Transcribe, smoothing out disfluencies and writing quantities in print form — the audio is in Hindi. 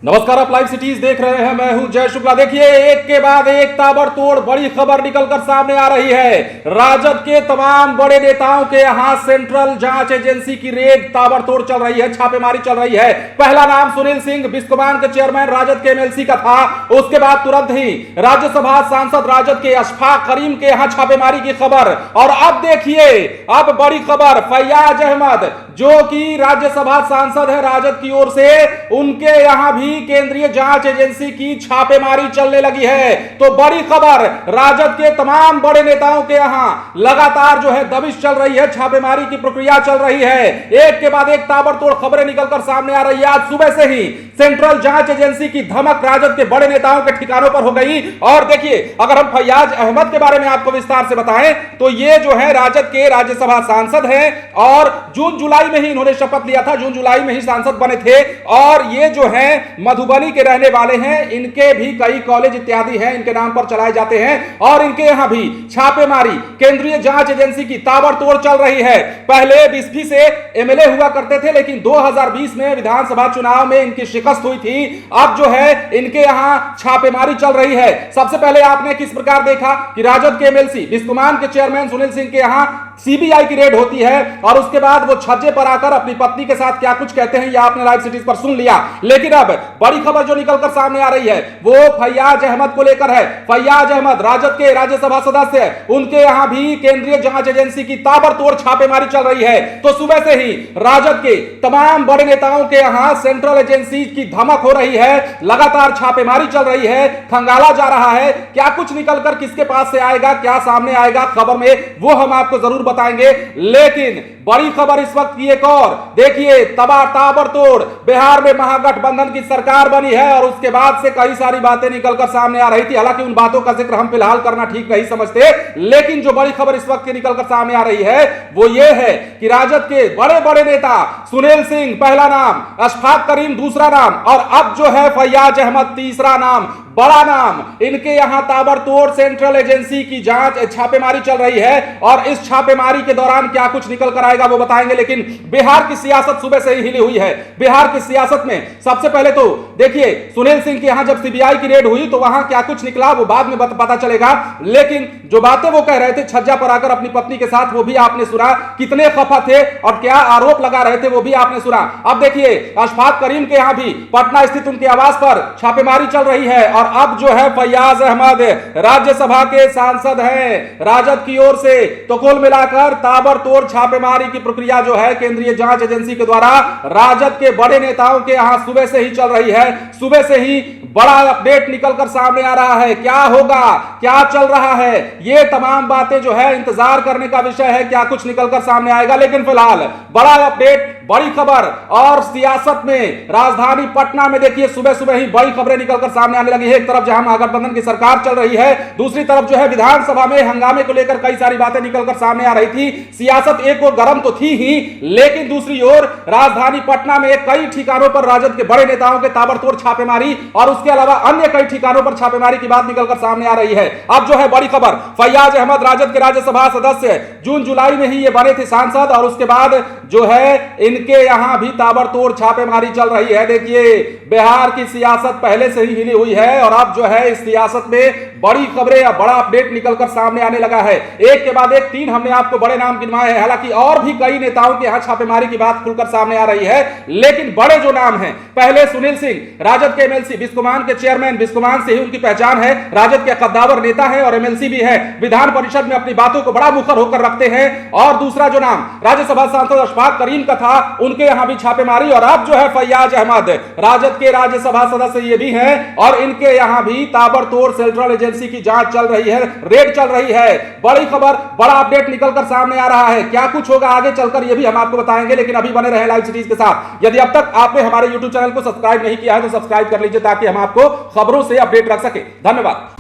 नमस्कार, आप लाइव सिटीज देख रहे हैं। मैं हूं जय शुक्ला। देखिए, एक के बाद एक ताबड़तोड़ बड़ी खबर निकलकर सामने आ रही है। राजद के तमाम बड़े नेताओं के यहां सेंट्रल जांच एजेंसी की रेड ताबड़तोड़ चल रही है, छापेमारी चल रही है। पहला नाम सुनील सिंह, बिस्कोमान के चेयरमैन राजद के एमएलसी का था। उसके बाद तुरंत ही राज्यसभा सांसद राजद के अशफाक करीम के यहां छापेमारी की खबर। और अब देखिए, अब बड़ी खबर, फैयाज अहमद जो कि राज्यसभा सांसद है राजद की ओर से, उनके यहां भी केंद्रीय जांच एजेंसी की छापेमारी चलने लगी है। तो बड़ी खबर, राजद के तमाम बड़े नेताओं के यहां लगातार जो है दबिश चल रही है, छापेमारी की प्रक्रिया चल रही है। एक के बाद एक ताबड़तोड़ खबरें निकलकर सामने आ रही है। आज सुबह से ही सेंट्रल जांच एजेंसी की धमक राजद के बड़े नेताओं के ठिकानों पर हो गई। और देखिए, अगर हम फैयाज अहमद के बारे में आपको विस्तार से बताएं तो ये जो है राजद के राज्यसभा सांसद हैं और जून जुलाई में ही इन्होंने शपथ लिया था, जून जुलाई में ही सांसद बने थे। और ये जो है मधुबनी के रहने वाले हैं, इनके भी कई कॉलेज इत्यादि हैं, इनके नाम पर चलाए जाते हैं। और इनके यहां भी छापेमारी केंद्रीय जांच एजेंसी की ताबड़तोड़ चल रही है। पहले बिस्फी से एमएलए हुआ करते थे, लेकिन 2020 में विधानसभा चुनाव में इनकी शिकस्त हुई थी। अब जो है इनके यहां छापेमारी चल रही है। सबसे पहले आपने किस प्रकार देखा कि राजद के एमएलसी बिस्कोमान के चेयरमैन सुनील सिंह के यहां सीबीआई की रेड होती है और उसके बाद वो छज्जे पर आकर अपनी पत्नी के साथ क्या कुछ कहते हैं, यह आपने लाइव सिटीज पर सुन लिया। लेकिन अब बड़ी खबर जो निकलकर सामने आ रही है वो फैयाज अहमद को लेकर है। फैयाज अहमद राजद के राज्यसभा सदस्य है, उनके यहां भी केंद्रीय जांच एजेंसी की ताबड़तोड़ छापेमारी चल रही है। तो सुबह से ही राजद के तमाम बड़े नेताओं के यहां सेंट्रल एजेंसी की धमक हो रही है, लगातार छापेमारी चल रही है, खंगाला जा रहा है। क्या कुछ निकलकर किसके पास से आएगा, क्या सामने आएगा खबर में, वो हम आपको जरूर बताएंगे। लेकिन बड़ी खबर इस वक्त की एक और, देखिए, ताबड़तोड़ बिहार में महागठबंधन की सरकार बनी है और उसके बाद से कई सारी बातें निकलकर सामने आ रही थी। हालांकि उन बातों का जिक्र हम फिलहाल करना ठीक नहीं समझते, लेकिन जो बड़ी खबर इस वक्त की निकलकर सामने आ रही है वो ये है कि राजद के बड़े बड़े नेता सुनील सिंह पहला नाम, अशफाक करीम दूसरा नाम और अब जो है फैयाज अहमद तीसरा नाम, बड़ा नाम, इनके यहां ताबड़तोड़ सेंट्रल एजेंसी की जांच छापेमारी चल रही है। और इस छापेमारी के दौरान क्या कुछ निकल कर आएगा वो बताएंगे। लेकिन बिहार की सियासत सुबह से ही हिली हुई है। बिहार की सियासत में सबसे पहले तो देखिए, सुनील सिंह के यहां जब सीबीआई की रेड हुई तो वहां क्या कुछ निकला वो बाद में पता चलेगा। लेकिन जो बातें वो कह रहे थे छज्जा पर आकर अपनी पत्नी के साथ, वो भी आपने सुना। कितने खफा थे और क्या आरोप लगा रहे थे वो भी आपने सुना। अब देखिए, अशफाक करीम के यहां भी पटना स्थित उनके आवास पर छापेमारी चल रही है और अब जो है फैयाज अहमद राज्यसभा के सांसद हैं राजद की ओर से। तो कुल मिलाकर ताबड़तोड़ छापेमारी की प्रक्रिया जो है केंद्रीय जांच एजेंसी के द्वारा राजद के बड़े नेताओं के यहां सुबह से ही चल रही है। सुबह से ही बड़ा अपडेट निकलकर सामने आ रहा है। क्या होगा, क्या चल रहा है, ये तमाम बातें जो है इंतजार करने का विषय है, क्या कुछ निकलकर सामने आएगा। लेकिन फिलहाल बड़ा अपडेट, बड़ी खबर। और सियासत में राजधानी पटना में देखिए सुबह सुबह ही बड़ी खबरें निकलकर सामने आने लगी है। एक तरफ जहां महागठबंधन की सरकार चल रही है, दूसरी तरफ जो है विधानसभा में हंगामे को लेकर कई सारी बातें निकलकर सामने आ रही थी। सियासत एक और गर्म तो थी ही, लेकिन दूसरी ओर राजधानी पटना में कई ठिकानों पर राजद के बड़े नेताओं के ताबड़तोड़ छापेमारी और उसके अलावा अन्य कई ठिकानों पर छापेमारी की बात निकलकर सामने आ रही है। अब जो है बड़ी खबर, फैयाज अहमद राजद के राज्यसभा सदस्य, जून जुलाई में ही ये बने थे सांसद और उसके बाद जो है इनके यहां भी ताबड़तोड़ छापेमारी चल रही है। देखिए, बिहार की सियासत पहले से ही हिली हुई है और अब जो है इस सियासत में बड़ी खबरें या बड़ा अपडेट निकलकर सामने आने लगा है। एक के बाद एक तीन हमने आपको बड़े नाम गिनवाए हैं। हालांकि और भी कई नेताओं के यहां छापेमारी की बात खुलकर सामने आ रही है, लेकिन बड़े जो नाम हैं, पहले सुनील सिंह राजद के एमएलसी, बिस्कोमान के चेयरमैन, बिस्कोमान से ही उनकी पहचान है, राजद के कद्दावर नेता है और एमएलसी भी है, विधान परिषद में अपनी बातों को बड़ा मुखर होकर रखते हैं। और दूसरा जो नाम राज्यसभा सांसद अशफाक करीम का था, उनके यहां भी छापेमारी। और अब जो है फैयाज अहमद राजद के राज्यसभा सदस्य ये भी हैं और इनके यहां भी ताबड़तोड़ सेंट्रल एजेंसी की जांच चल रही है, रेड चल रही है। बड़ी खबर, बड़ा अपडेट निकलकर सामने आ रहा है। क्या कुछ होगा आगे चलकर ये भी हम आपको बताएंगे, लेकिन अभी बने रहे लाइव सिटीज के साथ। यदि अब तक आपने हमारे YouTube चैनल को सब्सक्राइब नहीं किया है तो सब्सक्राइब कर लीजिए ताकि हम आपको खबरों से अपडेट रख सके। धन्यवाद।